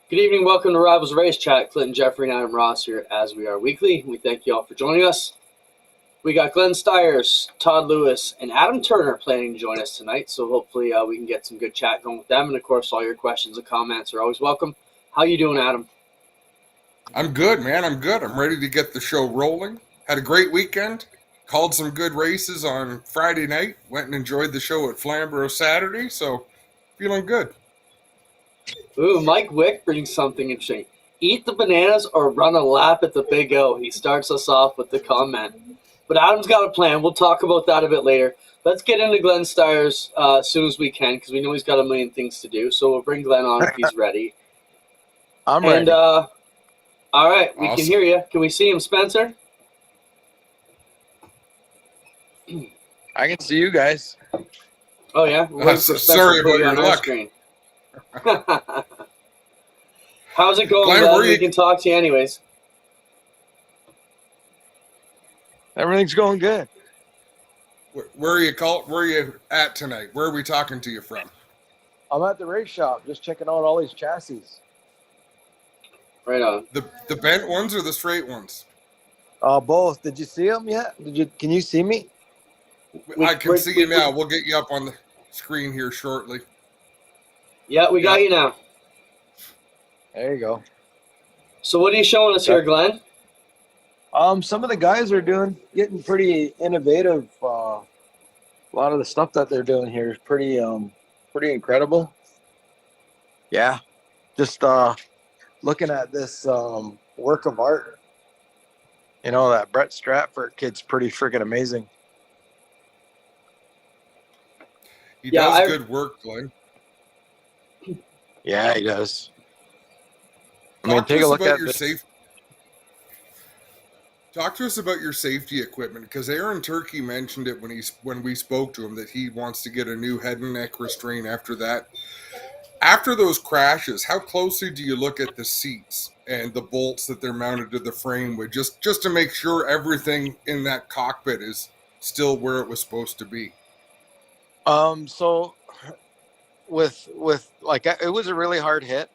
Good evening, welcome to Rivalz Race Chat. Clinton, Geoffrey, and Adam Ross here as we are weekly. We thank you all for joining us. We got Glenn Styers, Todd Lewis, and Adam Turner planning to join us tonight, so hopefully we can get some good chat going with them. And of course, all your questions and comments are always welcome. How you doing, Adam? I'm good, man. I'm good. I'm ready to get the show rolling. Had a great weekend. Called some good races on Friday night. Went and enjoyed the show at Flamborough Saturday, so feeling good. Ooh, Mike Wick brings something interesting. Eat the bananas or run a lap at the Big O. He starts us off with the comment. But Adam's got a plan. We'll talk about that a bit later. Let's get into Glenn Styers as soon as we can because we know he's got a million things to do. So we'll bring Glenn on if he's ready. I'm ready. All right, we Awesome. can hear you. Can we see him, Spencer? I can see you guys. Oh, yeah? We're waiting for Spencer sorry to put about you your on our luck. screen. How's it going, Glenn, Glenn? We can talk to you anyways. Everything's going good. Where are you at tonight? Where are we talking to you from? I'm at the race shop just checking out all these chassis. Right on. The bent ones or the straight ones? Both. Did you see them yet? Can you see me? I can see you now. We'll get you up on the screen here shortly. Yeah, we got you now. There you go. So what are you showing us here, Glenn? Some of the guys are getting pretty innovative. A lot of the stuff that they're doing here is pretty incredible. Yeah, just looking at this work of art. You know, that Brett Stratford kid's pretty freaking amazing. He does good work, Glenn. Yeah, he does. I mean, take a look at this. Talk to us about your safety equipment, because Aaron Turkey mentioned it when we spoke to him that he wants to get a new head and neck restraint after that. After those crashes, how closely do you look at the seats and the bolts that they're mounted to the frame with, just to make sure everything in that cockpit is still where it was supposed to be? So with like, it was a really hard hit,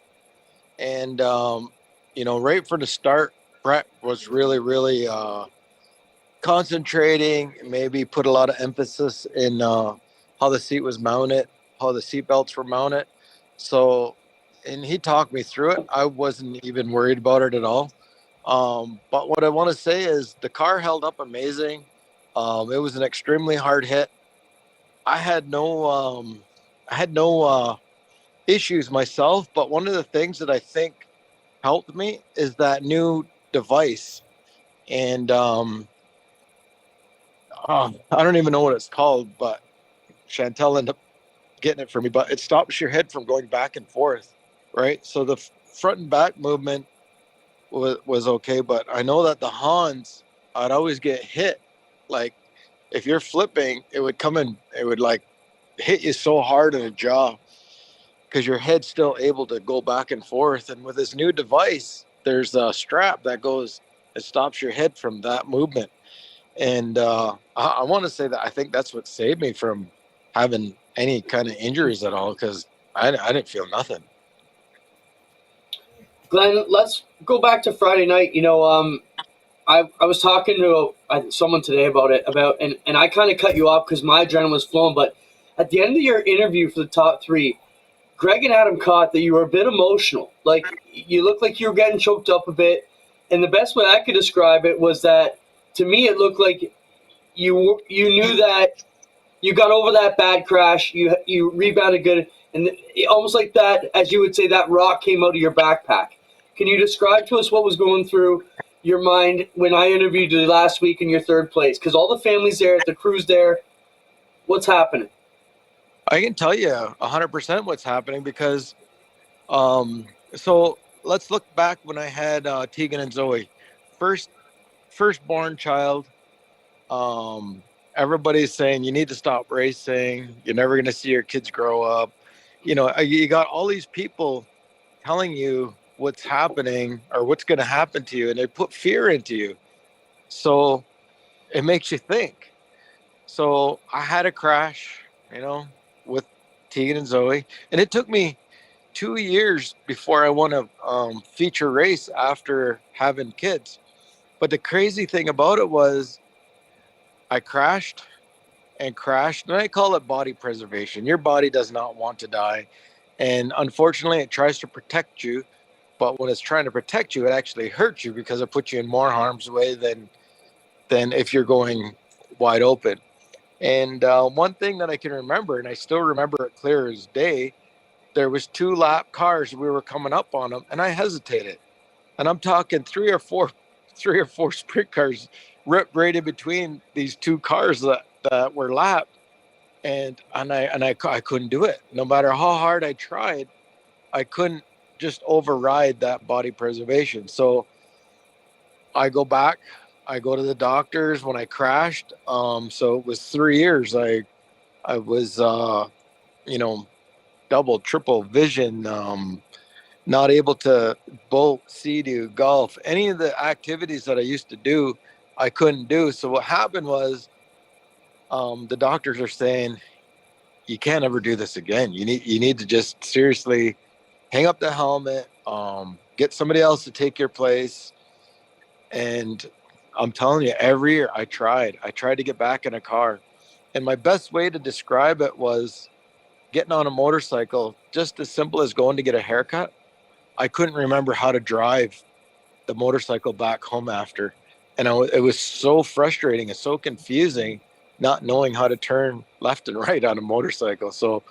and right from the start, Brett was really concentrating, maybe put a lot of emphasis in how the seat was mounted, how the seat belts were mounted. So, and he talked me through it. I wasn't even worried about it at all. But what I want to say is the car held up amazing. It was an extremely hard hit. I had no issues myself, but one of the things that I think helped me is that new device. And I don't even know what it's called, but Chantel ended up getting it for me. But it stops your head from going back and forth, right? So the front and back movement was okay, but I know that the Hans, I'd always get hit. Like, if you're flipping, it would come in, it would like hit you so hard in the jaw because your head's still able to go back and forth. And with this new device, there's a strap that stops your head from that movement. And I want to say that I think that's what saved me from having any kind of injuries at all, because I didn't feel nothing. Glenn, let's go back to Friday night. I was talking to someone today about it, and I kind of cut you off because my adrenaline was flowing. But at the end of your interview for the top three, Greg and Adam caught that you were a bit emotional. Like, you looked like you were getting choked up a bit. And the best way I could describe it was that, to me, it looked like you knew that you got over that bad crash, you rebounded good, and almost like that, as you would say, that rock came out of your backpack. Can you describe to us what was going through your mind when I interviewed you last week in your third place? Because all the family's there, the crew's there. What's happening? I can tell you 100% what's happening because, so let's look back when I had Tegan and Zoe, firstborn child. Everybody's saying you need to stop racing. You're never going to see your kids grow up. You know, you got all these people telling you what's happening or what's going to happen to you, and they put fear into you. So it makes you think. So I had a crash, with Tegan and Zoe, and it took me 2 years before I won a feature race after having kids. But the crazy thing about it was I crashed and crashed, and I call it body preservation. Your body does not want to die, and unfortunately it tries to protect you, but when it's trying to protect you, it actually hurts you because it puts you in more harm's way than if you're going wide open. And one thing that I can remember, and I still remember it clear as day, there was 2 lap cars. We were coming up on them, and I hesitated. And I'm talking three or four sprint cars ripped right in between these 2 cars that were lapped, and I couldn't do it. No matter how hard I tried, I couldn't just override that body preservation. So I go back. I go to the doctors when I crashed. So it was 3 years. I was you know, double, triple vision, not able to boat, sea-doo, golf, any of the activities that I used to do, I couldn't do. So what happened was, the doctors are saying, you can't ever do this again. You need to just seriously hang up the helmet, get somebody else to take your place. And I'm telling you, every year I tried to get back in a car. And my best way to describe it was getting on a motorcycle, just as simple as going to get a haircut. I couldn't remember how to drive the motorcycle back home after. And it was so frustrating and so confusing not knowing how to turn left and right on a motorcycle. So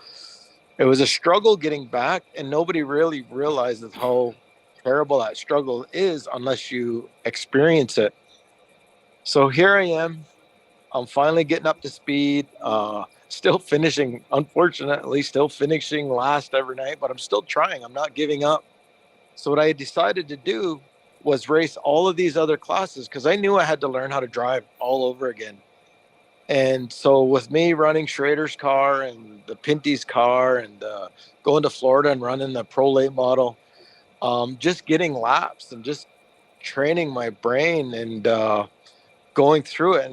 it was a struggle getting back, and nobody really realizes how terrible that struggle is unless you experience it. So here I am. I'm finally getting up to speed. Still finishing, unfortunately, still finishing last every night, but I'm still trying. I'm not giving up. So what I decided to do was race all of these other classes because I knew I had to learn how to drive all over again. And so with me running Schrader's car and the Pinty's car and going to Florida and running the Pro Late model, just getting laps and just training my brain and going through it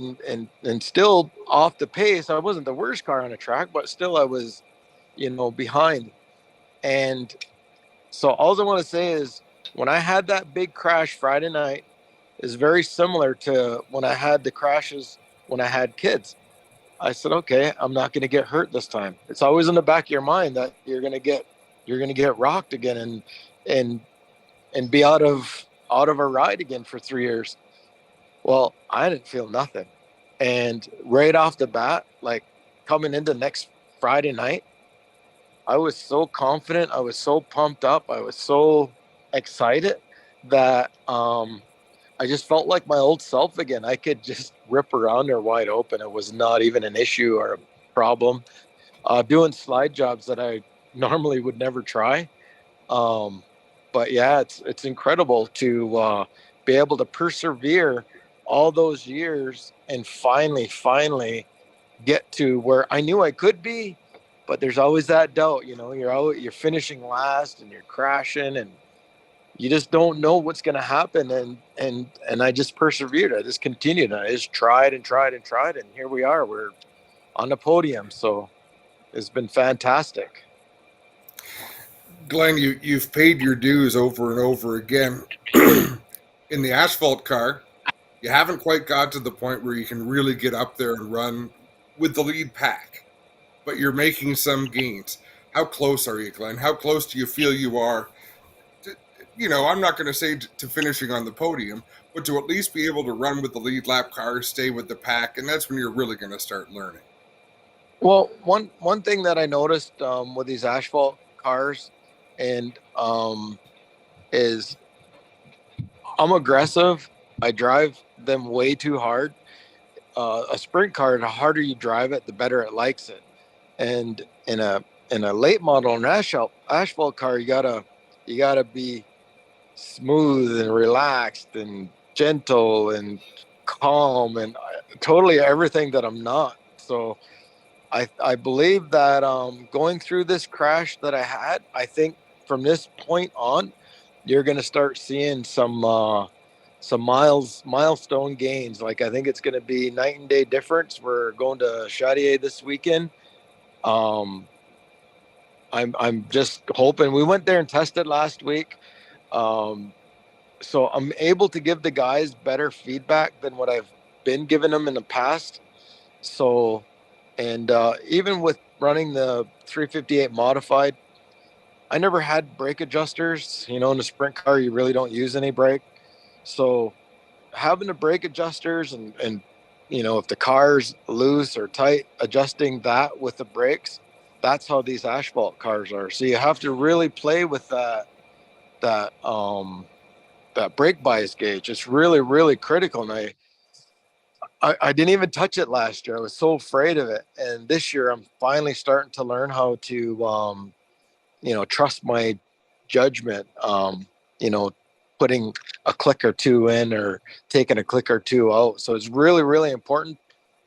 and still off the pace. I wasn't the worst car on the track, but still I was, behind. And so all I want to say is when I had that big crash Friday night is very similar to when I had the crashes when I had kids. I said, okay, I'm not going to get hurt this time. It's always in the back of your mind that you're going to get rocked again and be out of a ride again for 3 years. Well, I didn't feel nothing. And right off the bat, like coming into next Friday night, I was so confident. I was so pumped up. I was so excited that I just felt like my old self again. I could just rip around there wide open. It was not even an issue or a problem. Doing slide jobs that I normally would never try. But yeah, it's incredible to be able to persevere all those years and finally get to where I knew I could be, but there's always that doubt, you're finishing last and you're crashing and you just don't know what's going to happen. And I just persevered. I just continued. I just tried and tried and tried. And here we are, we're on the podium. So it's been fantastic. Glenn, you've paid your dues over and over again. In the asphalt car, you haven't quite got to the point where you can really get up there and run with the lead pack, but you're making some gains. How close are you, Glenn? How close do you feel you are to, I'm not going to say to finishing on the podium, but to at least be able to run with the lead lap car, stay with the pack, and that's when you're really going to start learning. Well, one thing that I noticed with these asphalt cars and is I'm aggressive. I drive them way too hard. A sprint car, the harder you drive it, the better it likes it. And in a late model, an asphalt car, you gotta be smooth and relaxed and gentle and calm and totally everything that I'm not. So I believe that going through this crash that I had, I think from this point on, you're going to start seeing some milestone gains. Like I think it's going to be night and day difference. We're going to Chaudier this weekend. I'm just hoping. We went there and tested last week. So I'm able to give the guys better feedback than what I've been giving them in the past. So, and even with running the 358 modified, I never had brake adjusters. In a sprint car, you really don't use any brake. So having the brake adjusters and if the car's loose or tight, adjusting that with the brakes, that's how these asphalt cars are. So you have to really play with that brake bias gauge. It's really, really critical. And I didn't even touch it last year. I was so afraid of it. And this year I'm finally starting to learn how to, trust my judgment, putting a click or two in or taking a click or two out. So it's really, really important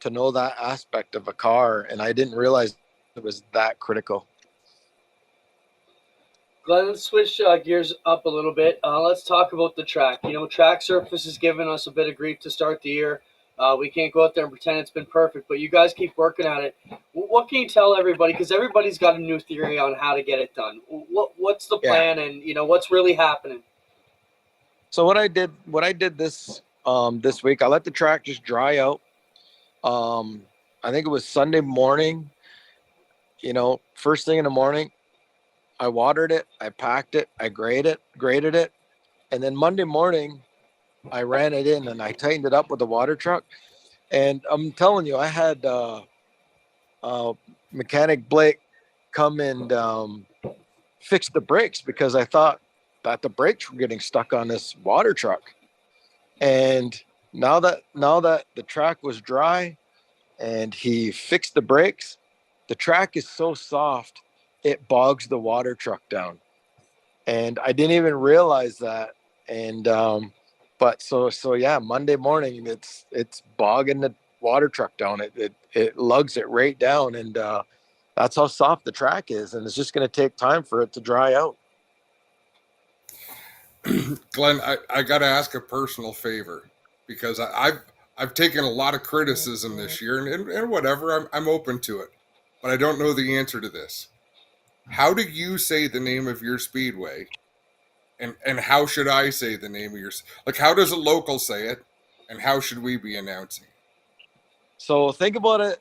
to know that aspect of a car. And I didn't realize it was that critical. Let's switch gears up a little bit. Let's talk about the track. Track surface has given us a bit of grief to start the year. We can't go out there and pretend it's been perfect, but you guys keep working at it. What can you tell everybody? Because everybody's got a new theory on how to get it done. What's the plan, and what's really happening? So what I did this week, I let the track just dry out. I think it was Sunday morning. First thing in the morning, I watered it, I packed it, I graded it, and then Monday morning, I ran it in and I tightened it up with the water truck. And I'm telling you, I had mechanic Blake come and fix the brakes because I thought that the brakes were getting stuck on this water truck. And now that the track was dry and he fixed the brakes, the track is so soft it bogs the water truck down. And I didn't even realize that. And but so yeah, Monday morning it's bogging the water truck down. It lugs it right down, and that's how soft the track is, and it's just going to take time for it to dry out. Glenn, I got to ask a personal favor because I've taken a lot of criticism this year, and whatever, I'm open to it, but I don't know the answer to this. How do you say the name of your speedway, and how should I say the name of your, like, how does a local say it, and how should we be announcing? So think about it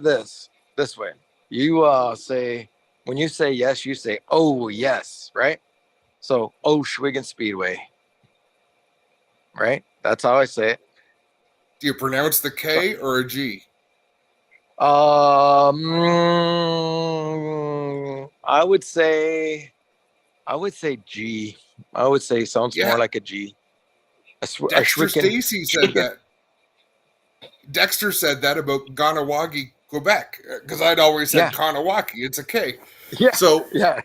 this way. You say, when you say yes, you say, oh yes, right? So Schwigen Speedway, right? That's how I say it. Do you pronounce the K or a G? I would say G. I would say sounds more like a G. Dexter Stacy said that. Dexter said that about Ganawagi, Quebec, because I'd always said Kanawaki. It's a K. Yeah. So yeah.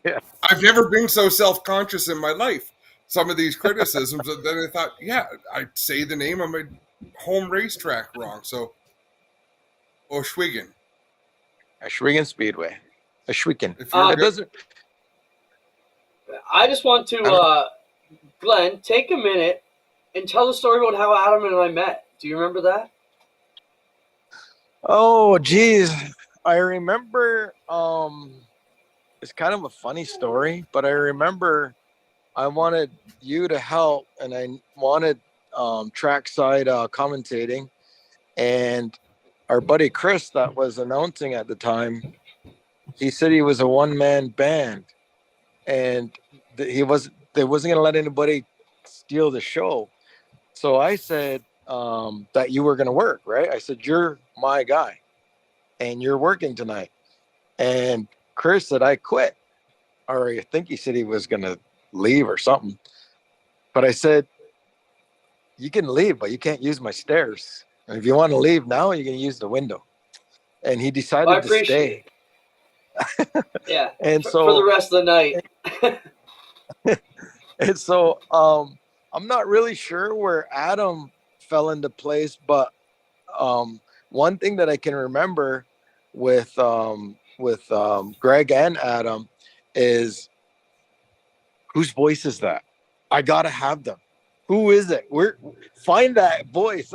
I've never been so self-conscious in my life. Some of these criticisms that I thought, I say the name of my home racetrack wrong. So Ohshweken Speedway. Ohshweken. It doesn't. I just want to, Glenn, take a minute and tell the story about how Adam and I met. Do you remember that? Oh, geez. I remember, it's kind of a funny story, but I remember I wanted you to help, and I wanted trackside commentating, and our buddy Chris that was announcing at the time, he said he was a one-man band, and they wasn't going to let anybody steal the show. So I said that you were going to work, right? I said, you're my guy and you're working tonight. And Chris said, I quit. Or I think he said he was going to leave or something. But I said, you can leave, but you can't use my stairs. And if you want to leave now, you can use the window. And he decided to stay. Yeah. And so for the rest of the night. And so I'm not really sure where Adam fell into place, but one thing that I can remember with Greg and Adam is, whose voice is that? I gotta have them. Who is it? Find that voice.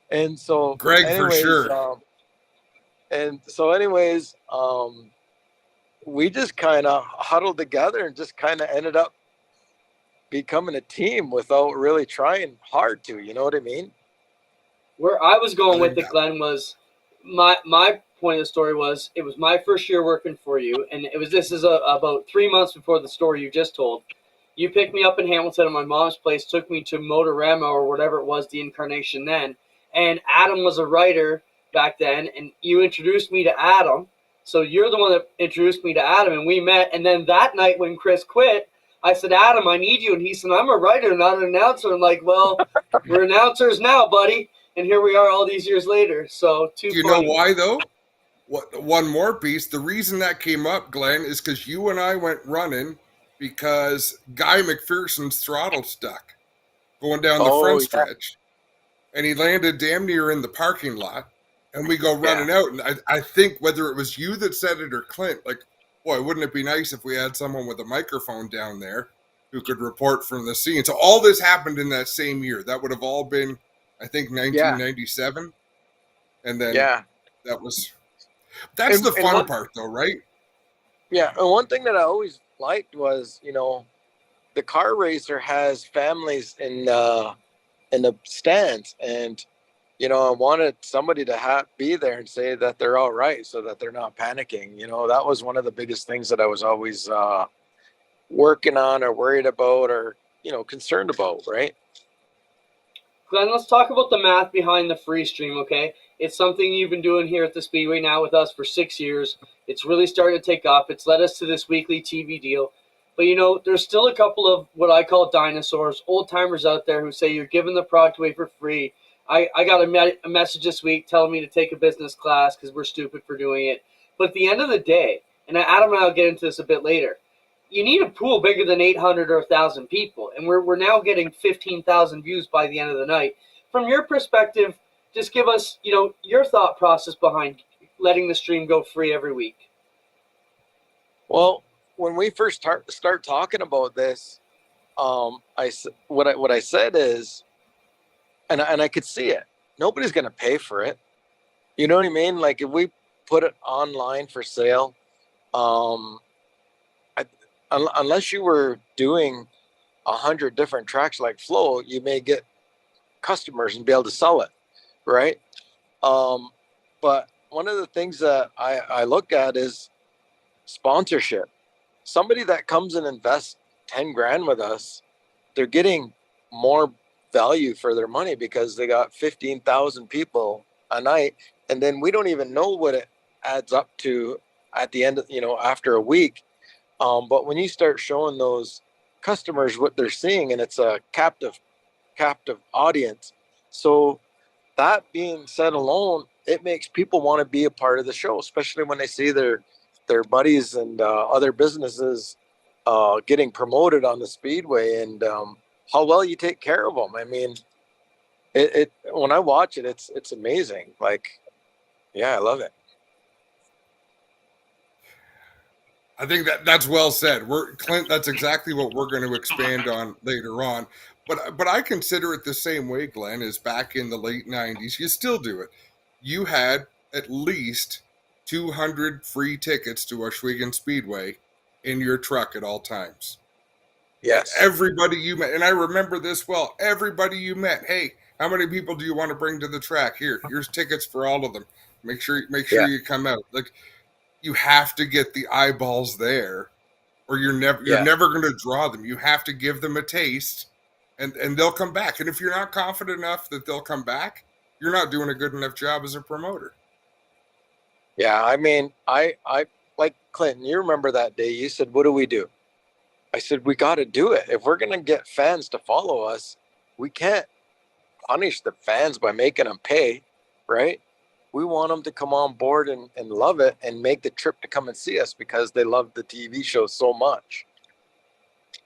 And so Greg, anyways, for sure. And so anyways, we just kind of huddled together and just kind of ended up becoming a team without really trying hard to, you know what I mean? Where I was I going think with it, that Glenn, was my point of the story was it was my first year working for you, and it was this is about 3 months before the story you just told. You picked me up in Hamilton at my mom's place, took me to Motorama or whatever it was, the incarnation then, and Adam was a writer back then, and you introduced me to Adam. So you're the one that introduced me to Adam, and we met. And then that night when Chris quit, I said, Adam, I need you, and he said, I'm a writer, not an announcer. I'm like, well, we're announcers now, buddy. And here we are all these years later. So too do you know funny. why though? What one more piece? The reason that came up, Glenn, is because you and I went running because Guy McPherson's throttle stuck going down the Oh front yeah, stretch, and he landed damn near in the parking lot. And we go yeah, running out, and I think whether it was you that said it or Clint, like, boy, wouldn't it be nice if we had someone with a microphone down there who could report from the scene? So all this happened in that same year. That would have all been, I think, yeah, 1997, and then yeah. that was that's the And fun part, though, right? yeah, and one thing that I always liked was, the car racer has families in the stands, and I wanted somebody to be there and say that they're all right, so that they're not panicking. That was one of the biggest things that I was always working on or worried about or concerned about, right? Glenn, let's talk about the math behind the free stream, okay? It's something you've been doing here at the Speedway now with us for 6 years. It's really starting to take off. It's led us to this weekly TV deal. But, there's still a couple of what I call dinosaurs, old-timers out there who say you're giving the product away for free. I got a message this week telling me to take a business class because we're stupid for doing it. But at the end of the day, and Adam and I will get into this a bit later, you need a pool bigger than 800 or 1,000 people, and we're now getting 15,000 views by the end of the night. From your perspective, just give us your thought process behind letting the stream go free every week. Well, when we first start talking about this, what I said is, and I could see it. Nobody's going to pay for it. You know what I mean? Like if we put it online for sale, unless you were doing 100 different tracks like Flo, you may get customers and be able to sell it, right? But one of the things that I look at is sponsorship. Somebody that comes and invests 10 grand with us, they're getting more value for their money because they got 15,000 people a night, and then we don't even know what it adds up to at the end of, after a week. But when you start showing those customers what they're seeing, and it's a captive audience. So that being said alone, it makes people want to be a part of the show, especially when they see their buddies and other businesses getting promoted on the Speedway, and how well you take care of them. I mean, it when I watch it, it's amazing. Like, yeah, I love it. I think that's well said. Clint. That's exactly what we're going to expand on later on. But I consider it the same way, Glenn, as back in the late '90s. You still do it. You had at least 200 free tickets to Oswego Speedway in your truck at all times. Yes. Everybody you met, and I remember this well. Everybody you met. Hey, how many people do you want to bring to the track? Here's tickets for all of them. Make sure Yeah. you come out. Like, you have to get the eyeballs there, or you're never going to draw them. You have to give them a taste, and they'll come back. And if you're not confident enough that they'll come back, you're not doing a good enough job as a promoter. Yeah, I mean, I like Clinton. You remember that day? You said, "What do we do?" I said, "We got to do it. If we're gonna get fans to follow us, we can't punish the fans by making them pay, right? We want them to come on board and love it and make the trip to come and see us because they love the TV show so much."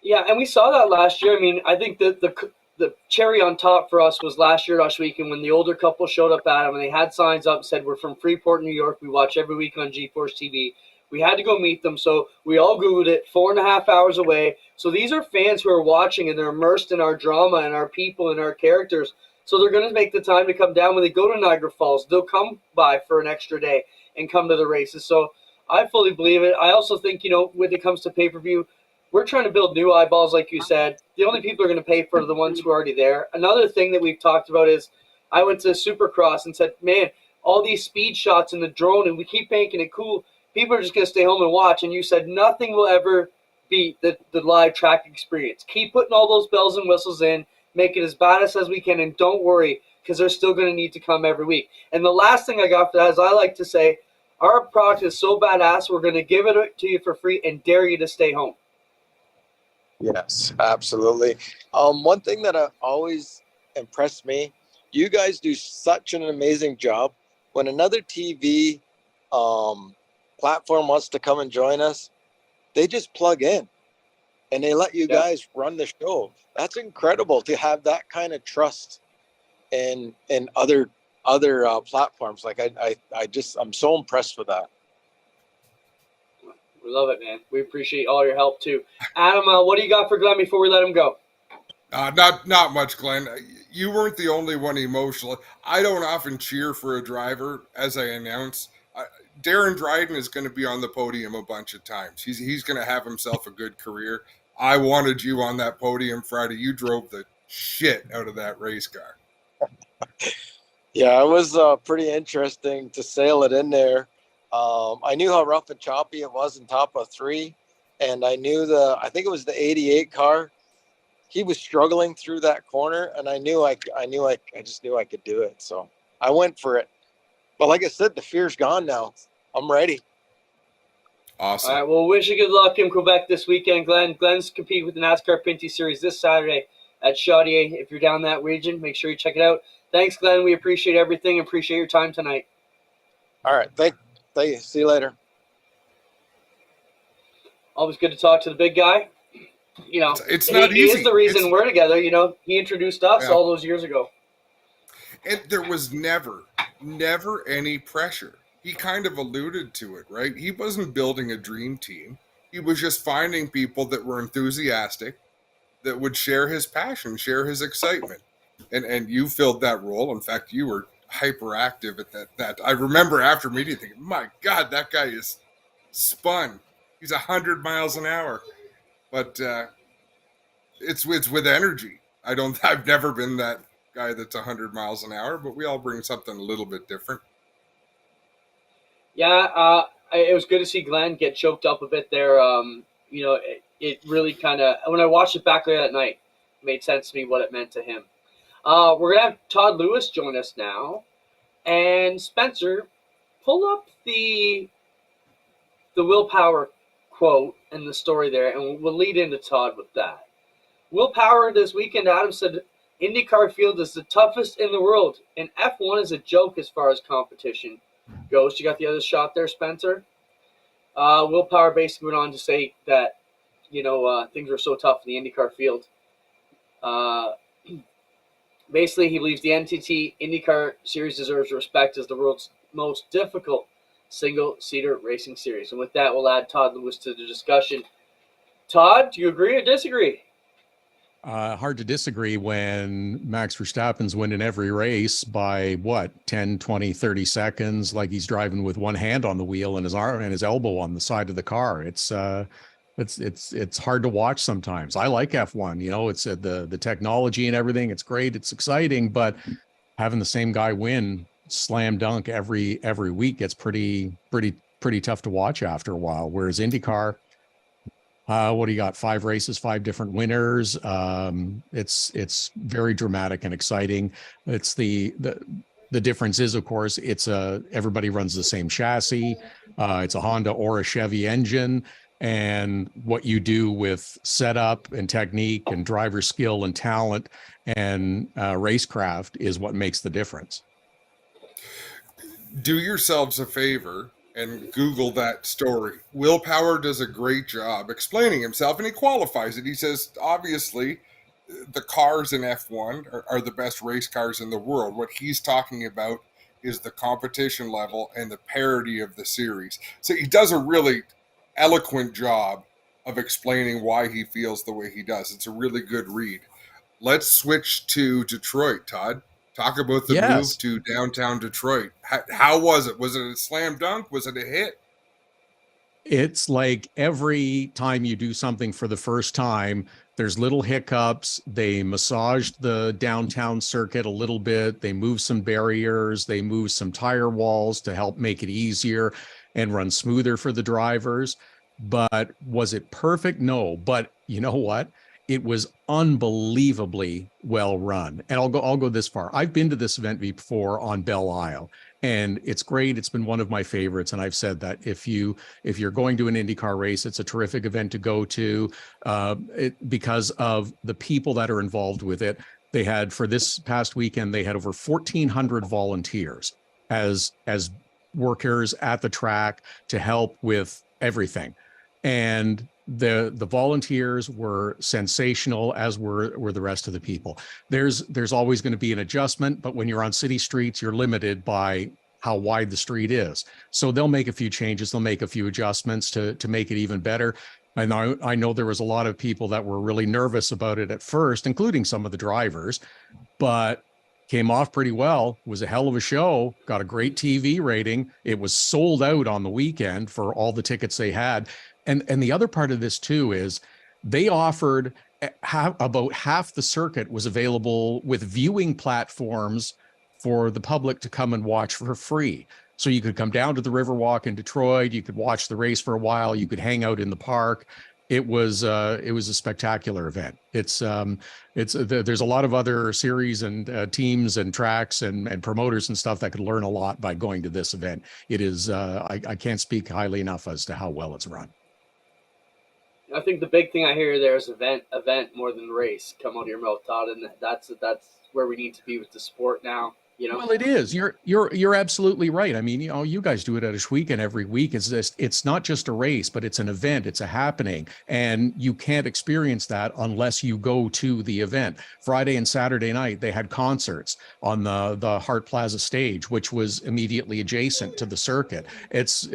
Yeah, and we saw that last year. I mean, I think the cherry on top for us was last year at Oswego when the older couple showed up at them and they had signs up and said, "We're from Freeport, New York. We watch every week on GeForce TV." We had to go meet them, so we all Googled it, 4.5 hours away. So these are fans who are watching, and they're immersed in our drama and our people and our characters. So they're going to make the time to come down when they go to Niagara Falls. They'll come by for an extra day and come to the races. So I fully believe it. I also think, when it comes to pay per view, we're trying to build new eyeballs, like you said. The only people who are going to pay for the ones who are already there. Another thing that we've talked about is I went to Supercross and said, man, all these speed shots in the drone, and we keep making it cool. People are just going to stay home and watch. And you said nothing will ever beat the live track experience. Keep putting all those bells and whistles in, make it as badass as we can, and don't worry, because they're still going to need to come every week. And the last thing I got for that is I like to say, our product is so badass, we're going to give it to you for free and dare you to stay home. Yes, absolutely. One thing that always impressed me, you guys do such an amazing job. When another TV platform wants to come and join us, they just plug in and they let you guys run the show. That's incredible to have that kind of trust in other platforms. Like I'm so impressed with that. We love it, man. We appreciate all your help too. Adam, what do you got for Glenn before we let him go? Not much, Glenn. You weren't the only one emotional. I don't often cheer for a driver as I announce. Darren Dryden is going to be on the podium a bunch of times. He's going to have himself a good career. I wanted you on that podium Friday. You drove the shit out of that race car. Yeah, it was pretty interesting to sail it in there. I knew how rough and choppy it was in top of 3, and I knew I think it was the 88 car. He was struggling through that corner, and I just knew I could do it. So I went for it. But like I said, the fear's gone now. I'm ready. Awesome. All right, well, wish you good luck in Quebec this weekend, Glenn. Glenn's competing with the NASCAR Pinty Series this Saturday at Chaudier. If you're down that region, make sure you check it out. Thanks, Glenn. We appreciate everything. Appreciate your time tonight. All right. Thank you. See you later. Always good to talk to the big guy. It's not easy. He is the reason we're together. He introduced us all those years ago. And there was never any pressure. He kind of alluded to it, right? He wasn't building a dream team. He was just finding people that were enthusiastic, that would share his passion, share his excitement. And you filled that role. In fact, you were hyperactive at that. I remember after meeting thinking, my God, that guy is spun. He's 100 miles an hour. But it's with energy. I've never been that guy that's 100 miles an hour, but we all bring something a little bit different. Yeah, it was good to see Glenn get choked up a bit there. It really kind of, when I watched it back later that night, it made sense to me what it meant to him. We're going to have Todd Lewis join us now. And Spencer, pull up the willpower quote and the story there, and we'll lead into Todd with that. Willpower this weekend, Adam said, IndyCar field is the toughest in the world, and F1 is a joke as far as competition goes. You got the other shot there, Spencer? Willpower basically went on to say that, things were so tough in the IndyCar field. Basically, he believes the NTT IndyCar Series deserves respect as the world's most difficult single-seater racing series. And with that, we'll add Todd Lewis to the discussion. Todd, do you agree or disagree? Hard to disagree when Max Verstappen's winning every race by 10, 20, 30 seconds, like he's driving with one hand on the wheel and his arm and his elbow on the side of the car. It's hard to watch sometimes. I like F1, it's the technology and everything. It's great. It's exciting, but having the same guy win slam dunk every week gets pretty tough to watch after a while. Whereas IndyCar, what do you got? 5 races, 5 different winners. It's very dramatic and exciting. It's the difference is, of course, everybody runs the same chassis. It's a Honda or a Chevy engine. And what you do with setup and technique and driver skill and talent and racecraft is what makes the difference. Do yourselves a favor and Google that story. Willpower does a great job explaining himself, and he qualifies it. He says, obviously, the cars in F1 are the best race cars in the world. What he's talking about is the competition level and the parity of the series. So he does a really eloquent job of explaining why he feels the way he does. It's a really good read. Let's switch to Detroit, Todd. Talk about the move to downtown Detroit. How was it? Was it a slam dunk? Was it a hit? It's like every time you do something for the first time, there's little hiccups. They massaged the downtown circuit a little bit. They moved some barriers. They moved some tire walls to help make it easier and run smoother for the drivers. But was it perfect? No. But you know what? It was unbelievably well run. And I'll go this far. I've been to this event before on Belle Isle, and it's great. It's been one of my favorites. And I've said that if you're going to an IndyCar race, it's a terrific event to go to, because of the people that are involved with it. They had, for this past weekend, they had over 1,400 volunteers as workers at the track to help with everything. And the volunteers were sensational, as were the rest of the people. There's always going to be an adjustment, but when you're on city streets, you're limited by how wide the street is. So they'll make a few changes, they'll make a few adjustments to make it even better. And I know there was a lot of people that were really nervous about it at first, including some of the drivers, but came off pretty well. It was a hell of a show, got a great TV rating. It was sold out on the weekend for all the tickets they had. And the other part of this too is they offered about half the circuit was available with viewing platforms for the public to come and watch for free. So you could come down to the Riverwalk in Detroit, you could watch the race for a while, you could hang out in the park. It was a spectacular event. There's a lot of other series and teams and tracks and promoters and stuff that could learn a lot by going to this event. It is I can't speak highly enough as to how well it's run. I think the big thing I hear there is event more than race. Come out of your mouth, Todd, and that's where we need to be with the sport now. You know? Well, it is. You're absolutely right. I mean, you guys do it at Ashweekend every week. It's not just a race, but it's an event. It's a happening, and you can't experience that unless you go to the event. Friday and Saturday night, they had concerts on the Hart Plaza stage, which was immediately adjacent to the circuit. It's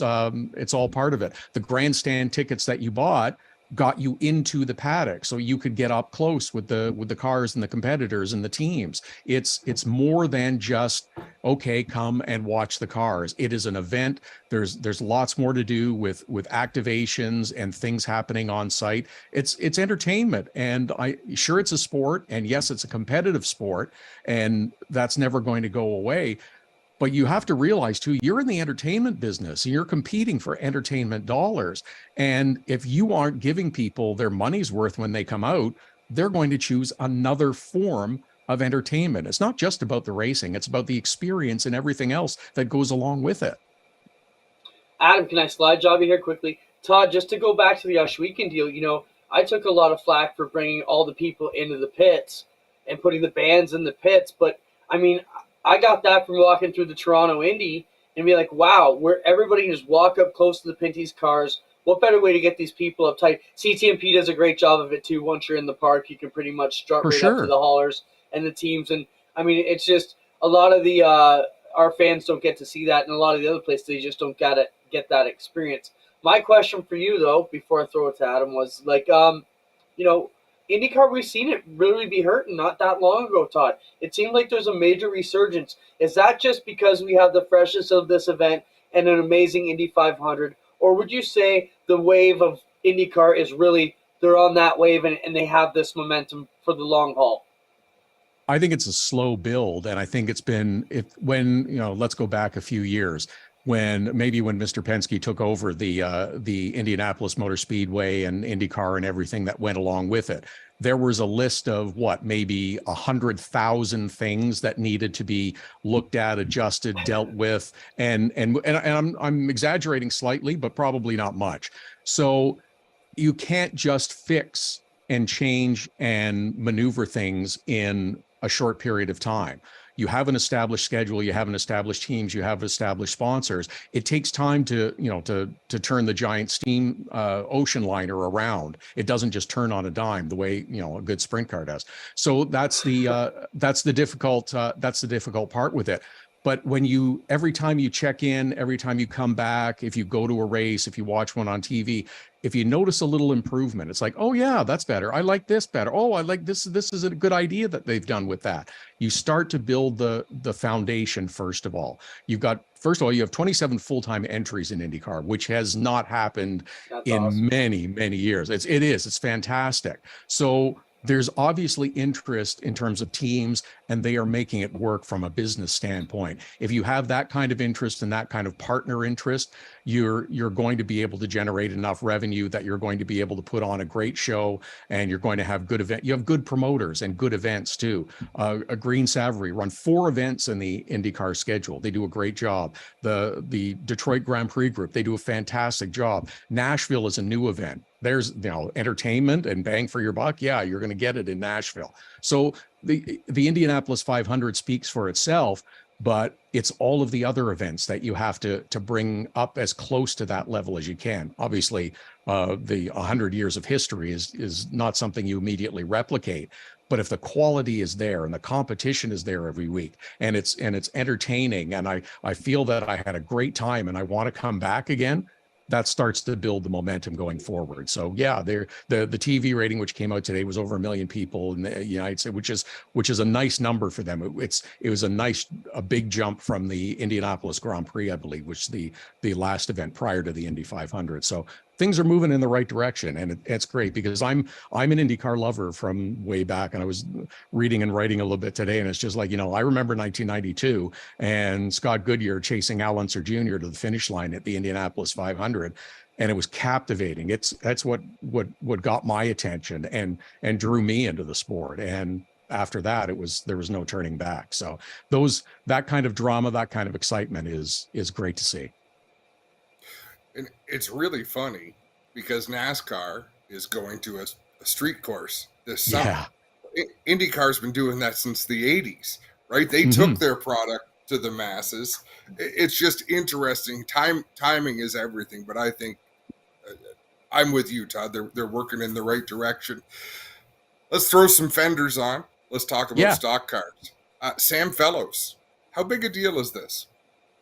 all part of it. The grandstand tickets that you bought got you into the paddock so you could get up close with the cars and the competitors and the teams. It's more than just, okay, come and watch the cars. It is an event. There's lots more to do with activations and things happening on site. It's entertainment, and sure, it's a sport, and yes, it's a competitive sport, and that's never going to go away. But you have to realize too, you're in the entertainment business and you're competing for entertainment dollars. And if you aren't giving people their money's worth when they come out, they're going to choose another form of entertainment. It's not just about the racing, it's about the experience and everything else that goes along with it. Adam, can I slide job you here quickly? Todd, just to go back to the Ashweekend deal, I took a lot of flack for bringing all the people into the pits and putting the bands in the pits. But, I mean, I got that from walking through the Toronto Indy and be like, wow, where everybody can just walk up close to the Pinty's cars. What better way to get these people uptight? CTMP does a great job of it too. Once you're in the park, you can pretty much strut right up to the haulers and the teams. And I mean, it's just a lot of the our fans don't get to see that, and a lot of the other places they just don't get that experience. My question for you though, before I throw it to Adam, was like, IndyCar, we've seen it really be hurting not that long ago, Todd. It seemed like there's a major resurgence. Is that just because we have the freshness of this event and an amazing Indy 500? Or would you say the wave of IndyCar is really, they're on that wave and they have this momentum for the long haul? I think it's a slow build. And I think let's go back a few years. When Mr. Penske took over the Indianapolis Motor Speedway and IndyCar and everything that went along with it, there was a list of maybe 100,000 things that needed to be looked at, adjusted, dealt with, and I'm exaggerating slightly, but probably not much. So you can't just fix and change and maneuver things in a short period of time. You have an established schedule, you have an established teams, you have established sponsors. It takes time to turn the giant steam ocean liner around. It doesn't just turn on a dime the way a good sprint car does. So that's the difficult part with it. But every time you check in, every time you come back, if you go to a race, if you watch one on TV, if you notice a little improvement, it's like, oh yeah, that's better. I like this better. Oh, I like this. This is a good idea that they've done with that. You start to build the foundation first of all. First of all, you have 27 full-time entries in IndyCar, which has not happened in awesome. many, many years. It's fantastic. So there's obviously interest in terms of teams, and they are making it work from a business standpoint. If you have that kind of interest and that kind of partner interest, you're going to be able to generate enough revenue that you're going to be able to put on a great show, and you're going to have good event. You have good promoters and good events too. A Green Savory run 4 events in the IndyCar schedule. They do a great job. The Detroit Grand Prix group, they do a fantastic job. Nashville is a new event. There's entertainment and bang for your buck. Yeah, you're going to get it in Nashville. So the Indianapolis 500 speaks for itself, but it's all of the other events that you have to bring up as close to that level as you can. Obviously, the 100 years of history is not something you immediately replicate. But if the quality is there and the competition is there every week, and it's entertaining, and I feel that I had a great time and I want to come back again, that starts to build the momentum going forward. So yeah, the TV rating, which came out today, was over 1 million people in the United States, which is a nice number for them. It was a big jump from the Indianapolis Grand Prix, I believe, which is the last event prior to the Indy 500. So things are moving in the right direction, and it's great because I'm an IndyCar lover from way back, and I was reading and writing a little bit today, and it's just like, I remember 1992 and Scott Goodyear chasing Al Unser Jr. to the finish line at the Indianapolis 500, and it was captivating. That's what got my attention and drew me into the sport. And after that, there was no turning back. So that kind of drama, that kind of excitement is great to see. And it's really funny because NASCAR is going to a street course this summer. Yeah. IndyCar's been doing that since the 80s, right? They took their product to the masses. It's just interesting. Timing is everything, but I think I'm with you, Todd. They're working in the right direction. Let's throw some fenders on. Let's talk about stock cars. Sam Fellows, how big a deal is this?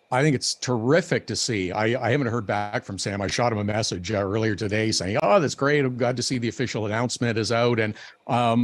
I think it's terrific to see. I haven't heard back from Sam. I shot him a message earlier today saying, "Oh, that's great. I'm glad to see the official announcement is out, and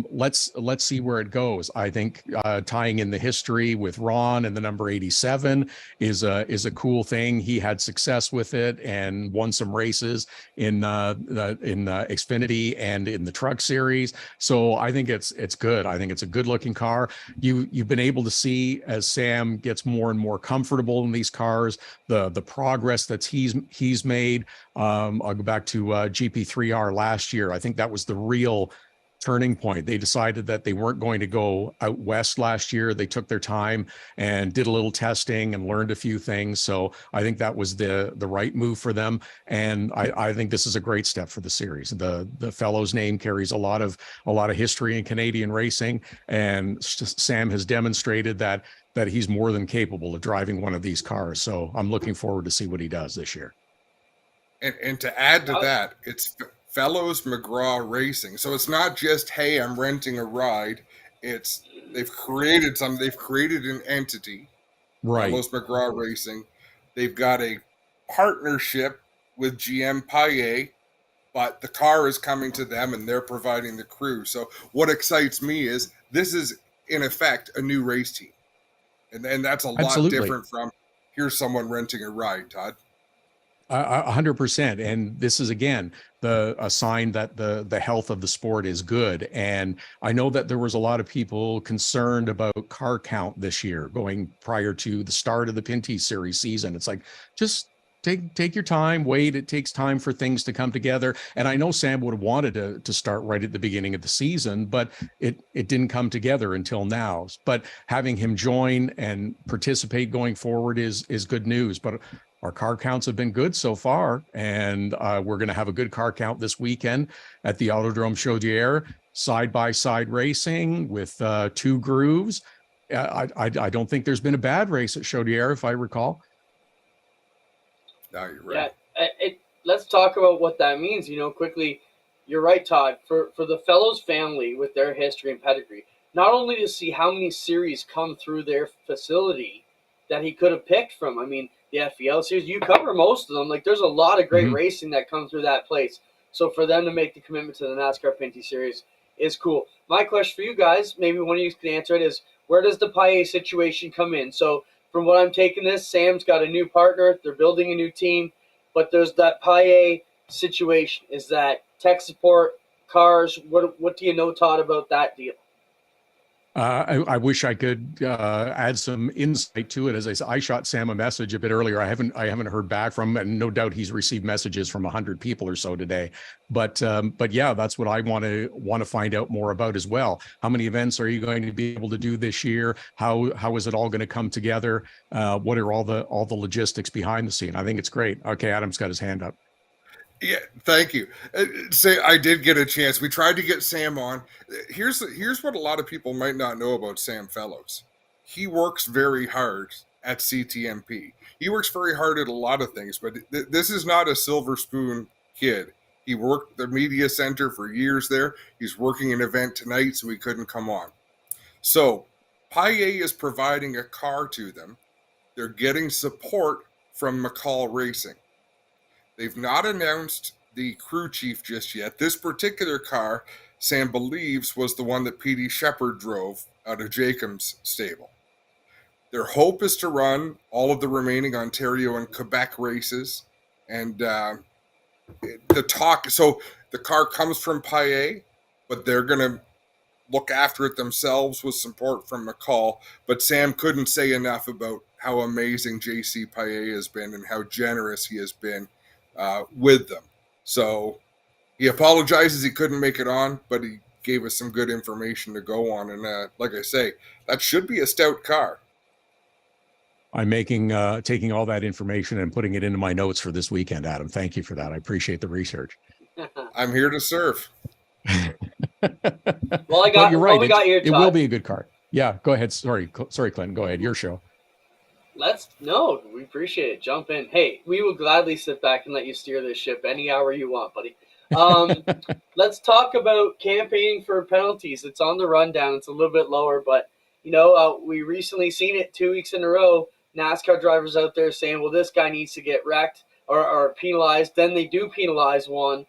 let's see where it goes." I think tying in the history with Ron and the number 87 is a cool thing. He had success with it and won some races in Xfinity and in the Truck Series. So I think it's good. I think it's a good looking car. You've been able to see as Sam gets more and more comfortable in these cars, the progress that he's made. I'll go back to GP3R last year. I think that was the real turning point. They decided that they weren't going to go out west last year. They took their time and did a little testing and learned a few things. So I think that was the right move for them. And I think this is a great step for the series. The Fellows name carries a lot of history in Canadian racing, and Sam has demonstrated that he's more than capable of driving one of these cars. So I'm looking forward to see what he does this year. And to add to that, it's Fellows McGraw Racing. So it's not just, hey, I'm renting a ride. They've created an entity, right? Fellows McGraw Racing. They've got a partnership with GM Paillet, but the car is coming to them and they're providing the crew. So what excites me is this is in effect a new race team. And that's a lot different from here's someone renting a ride, Todd. 100%. And this is, again, a sign that the health of the sport is good. And I know that there was a lot of people concerned about car count this year going prior to the start of the Pinty Series season. It's like, just take your time, wait. It takes time for things to come together. And I know Sam would have wanted to start right at the beginning of the season, but it didn't come together until now. But having him join and participate going forward is good news. But our car counts have been good so far, and we're going to have a good car count this weekend at the Autodrome Chaudière, side-by-side racing with 2 grooves. I don't think there's been a bad race at Chaudière, if I recall. No, you're right. Yeah, let's talk about what that means. Quickly, you're right, Todd. For the Fellows family with their history and pedigree, not only to see how many series come through their facility, that he could have picked from. I mean, the FEL series, you cover most of them. Like, there's a lot of great racing that comes through that place. So for them to make the commitment to the NASCAR Pinty Series is cool. My question for you guys, maybe one of you can answer it, is where does the Paillet situation come in? So from what I'm taking this, Sam's got a new partner. They're building a new team. But there's that Paillet situation. Is that tech support, cars? What do you know, Todd, about that deal? I wish I could add some insight to it. As I said, I shot Sam a message a bit earlier. I haven't heard back from him, and no doubt he's received messages from 100 people or so today. But yeah, that's what I want to find out more about as well. How many events are you going to be able to do this year? How is it all going to come together? What are all the logistics behind the scene? I think it's great. Okay, Adam's got his hand up. Yeah, thank you. Say I did get a chance. We tried to get Sam on. Here's what a lot of people might not know about Sam Fellows. He works very hard at CTMP. He works very hard at a lot of things, but this is not a silver spoon kid. He worked the media center for years there. He's working an event tonight, so he couldn't come on. So Paillet is providing a car to them. They're getting support from McCall Racing. They've not announced the crew chief just yet. This particular car, Sam believes, was the one that Petey Shepard drove out of Jacob's stable. Their hope is to run all of the remaining Ontario and Quebec races. And so the car comes from Paillet, but they're going to look after it themselves with support from McCall. But Sam couldn't say enough about how amazing JC Paillet has been and how generous he has been with them. So he apologizes he couldn't make it on, but he gave us some good information to go on. And like I say, that should be a stout car. I'm taking all that information and putting it into my notes for this weekend, Adam. Thank you for that. I appreciate the research. I'm here to serve. Well, you're right. It will be a good car. Yeah, go ahead. Sorry, Clinton. Go ahead. Your show. We appreciate it. Jump in. Hey, we will gladly sit back and let you steer this ship any hour you want, buddy. Let's talk about campaigning for penalties. It's on the rundown. It's a little bit lower, but we recently seen it 2 weeks in a row. NASCAR drivers out there saying, well, this guy needs to get wrecked or penalized. Then they do penalize one.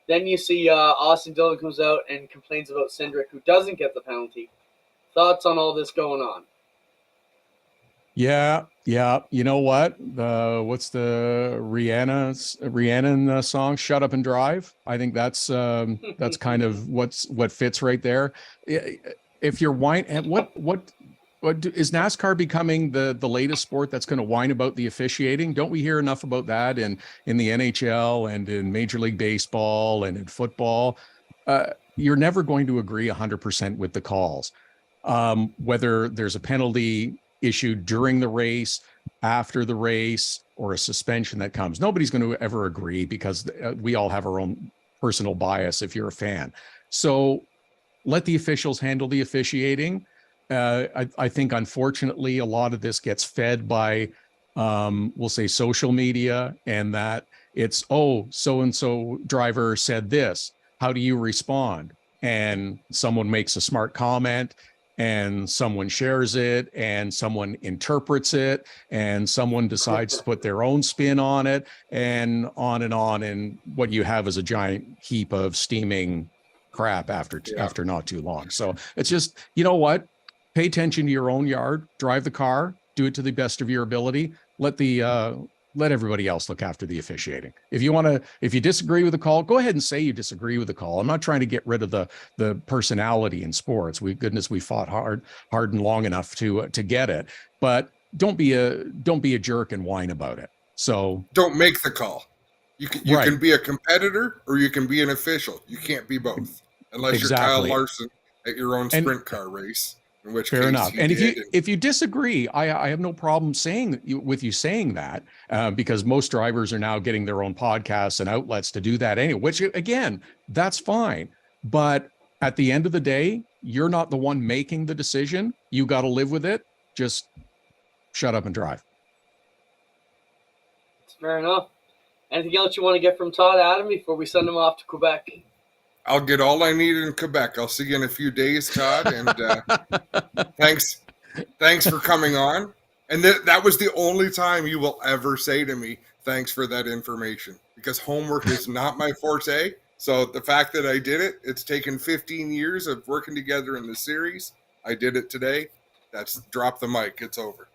Then you see Austin Dillon comes out and complains about Cindric, who doesn't get the penalty. Thoughts on all this going on? Yeah. You know what? What's the Rhiannon song? "Shut Up and Drive." I think that's kind of what fits right there. If you're what is NASCAR becoming the latest sport that's going to whine about the officiating? Don't we hear enough about that in the NHL and in Major League Baseball and in football? You're never going to agree 100% with the calls, whether there's a penalty issued during the race, after the race, or a suspension that comes. Nobody's going to ever agree because we all have our own personal bias if you're a fan. So let the officials handle the officiating. I think, unfortunately, a lot of this gets fed by, we'll say, social media, and that it's, so-and-so driver said this. How do you respond? And someone makes a smart comment, and someone shares it, and someone interprets it, and someone decides to put their own spin on it, and on. And what you have is a giant heap of steaming crap after not too long. So it's just, you know what? Pay attention to your own yard, drive the car, do it to the best of your ability. Let everybody else look after the officiating. If you disagree with the call, go ahead and say you disagree with the call. I'm not trying to get rid of the personality in sports. We fought hard and long enough to get it, but don't be a jerk and whine about it. So don't make the call. You can be a competitor or you can be an official. You can't be both unless you're Kyle Larson at your own sprint car race. In which fair case enough. And if you disagree, I have no problem saying that because most drivers are now getting their own podcasts and outlets to do that anyway, which again, that's fine. But at the end of the day, you're not the one making the decision. You got to live with it. Just shut up and drive. That's fair enough. Anything else you want to get from Todd, Adam, before we send him off to Quebec? I'll get all I need in Quebec. I'll see you in a few days, Todd. And thanks for coming on. And that was the only time you will ever say to me, thanks for that information, because homework is not my forte. So the fact that I did it, it's taken 15 years of working together in the series. I did it today. That's drop the mic. It's over.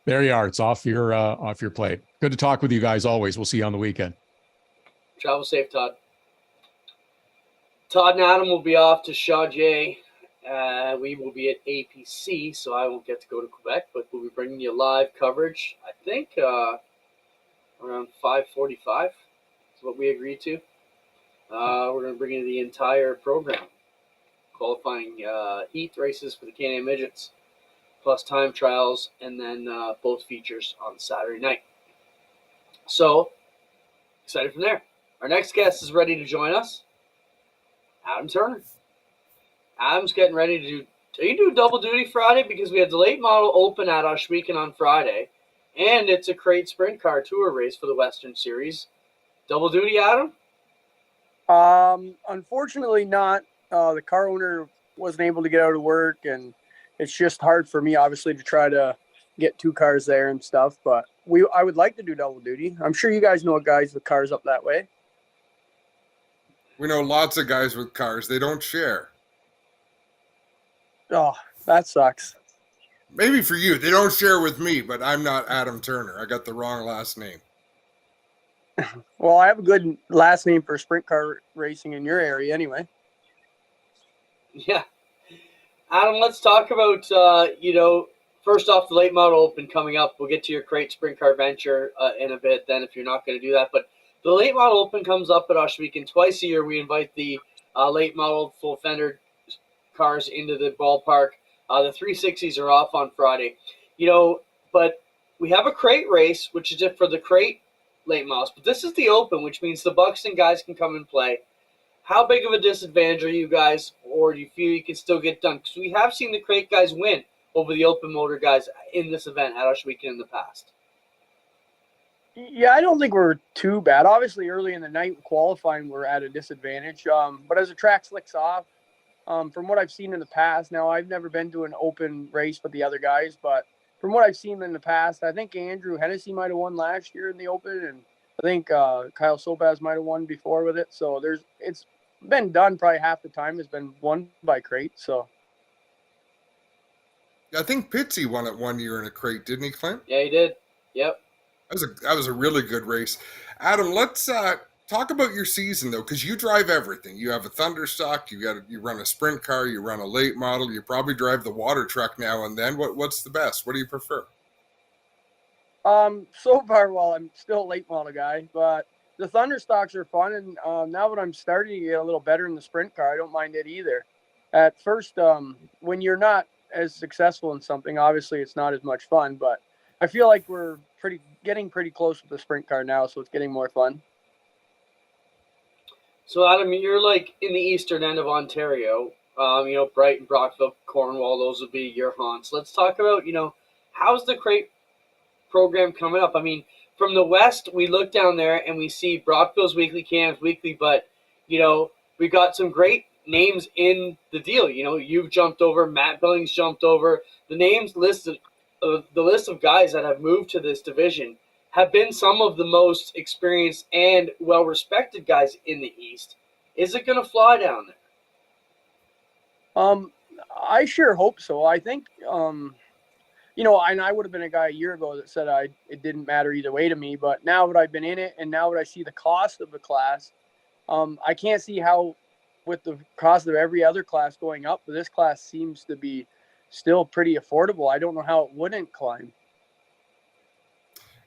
There you are. It's off your plate. Good to talk with you guys always. We'll see you on the weekend. Travel safe, Todd. Todd and Adam will be off to Chaudier. We will be at APC, so I won't get to go to Quebec, but we'll be bringing you live coverage, I think, around 5:45 is what we agreed to. We're going to bring you the entire program, qualifying heat races for the Canadian Midgets, plus time trials, and then both features on Saturday night. So, excited from there. Our next guest is ready to join us, Adam Turner. Adam's getting ready to do. Are you doing double duty Friday? Because we have the late model open at Oshweekon on Friday, and it's a crate sprint car tour race for the Western Series. Double duty, Adam? Unfortunately not. The car owner wasn't able to get out of work, and it's just hard for me, obviously, to try to get two cars there and stuff. But I would like to do double duty. I'm sure you guys know guys with cars up that way. We know lots of guys with cars. They don't share. Oh, that sucks. Maybe for you. They don't share with me, but I'm not Adam Turner. I got the wrong last name. Well, I have a good last name for sprint car racing in your area anyway. Yeah. Adam, let's talk about, first off, the late model open coming up. We'll get to your crate sprint car venture in a bit then if you're not going to do that. But the late model open comes up at Oshweekon twice a year. We invite the late model full fender cars into the ballpark. The 360s are off on Friday. But we have a crate race, which is it for the crate late models. But this is the open, which means the Buxton guys can come and play. How big of a disadvantage are you guys, or do you feel you can still get done? Because we have seen the crate guys win over the open motor guys in this event at Oshweekon in the past. Yeah, I don't think we're too bad. Obviously, early in the night qualifying, we're at a disadvantage. But as the track slicks off, from what I've seen in the past, now I've never been to an open race with the other guys, but from what I've seen in the past, I think Andrew Hennessy might have won last year in the open, and I think Kyle Sobaz might have won before with it. So it's been done probably half the time has been won by crate. So I think Pitsy won it 1 year in a crate, didn't he, Clint? Yeah, he did. Yep. That was a really good race. Adam, let's talk about your season though, because you drive everything. You have a Thunderstock, you run a sprint car, you run a late model, you probably drive the water truck now and then. What's the best? What do you prefer? So far, well, I'm still a late model guy, but the Thunderstocks are fun, and now that I'm starting to get a little better in the sprint car, I don't mind it either. At first, when you're not as successful in something, obviously it's not as much fun, but I feel like we're getting pretty close with the sprint car now, so it's getting more fun. So, Adam, you're like in the eastern end of Ontario. Brighton, Brockville, Cornwall, those would be your haunts. Let's talk about, how's the crate program coming up? I mean, from the west, we look down there and we see Brockville's weekly, Cam's weekly, but, we got some great names in the deal. You've jumped over, Matt Billings jumped over. The names listed, the list of guys that have moved to this division have been some of the most experienced and well-respected guys in the East. Is it going to fly down there? I sure hope so. I think, and I would have been a guy a year ago that said it didn't matter either way to me, but now that I've been in it and now that I see the cost of the class, I can't see how, with the cost of every other class going up, but this class seems to be still pretty affordable. I don't know how it wouldn't climb.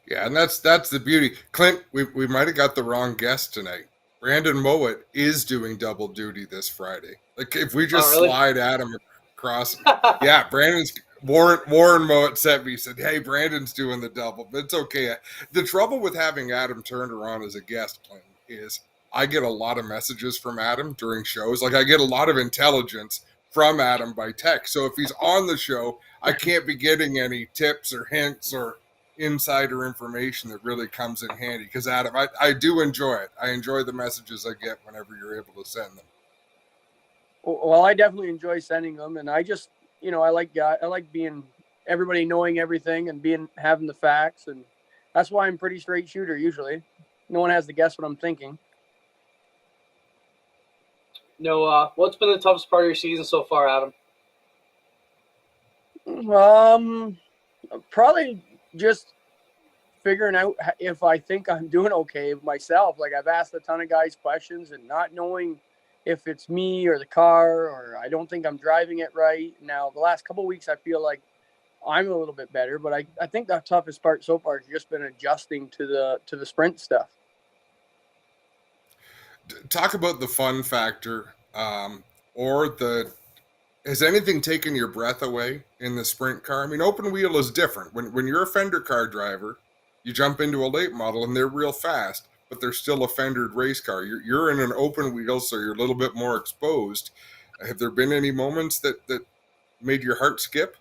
Yeah, and that's the beauty. Clint, we might have got the wrong guest tonight. Brandon Mowat is doing double duty this Friday. Like, if we just slide Adam across. Yeah, Warren Mowat sent me, said, hey, Brandon's doing the double, but it's okay. The trouble with having Adam Turner on as a guest, Clint, is I get a lot of messages from Adam during shows. Like, I get a lot of intelligence from Adam by text. So if he's on the show, I can't be getting any tips or hints or insider information that really comes in handy, because Adam, I do enjoy it. I enjoy the messages I get whenever you're able to send them. Well, I definitely enjoy sending them, and I just, I like being everybody knowing everything and having the facts, and that's why I'm a pretty straight shooter usually. No one has to guess what I'm thinking. No, what's been the toughest part of your season so far, Adam? Probably just figuring out if I think I'm doing okay myself. Like, I've asked a ton of guys questions and not knowing if it's me or the car, or I don't think I'm driving it right. Now, the last couple of weeks, I feel like I'm a little bit better, but I think the toughest part so far has just been adjusting to the sprint stuff. Talk about the fun factor, or the has anything taken your breath away in the sprint car? I mean, open wheel is different. When you're a fender car driver, you jump into a late model and they're real fast, but they're still a fendered race car. You're in an open wheel, so you're a little bit more exposed. Have there been any moments that made your heart skip?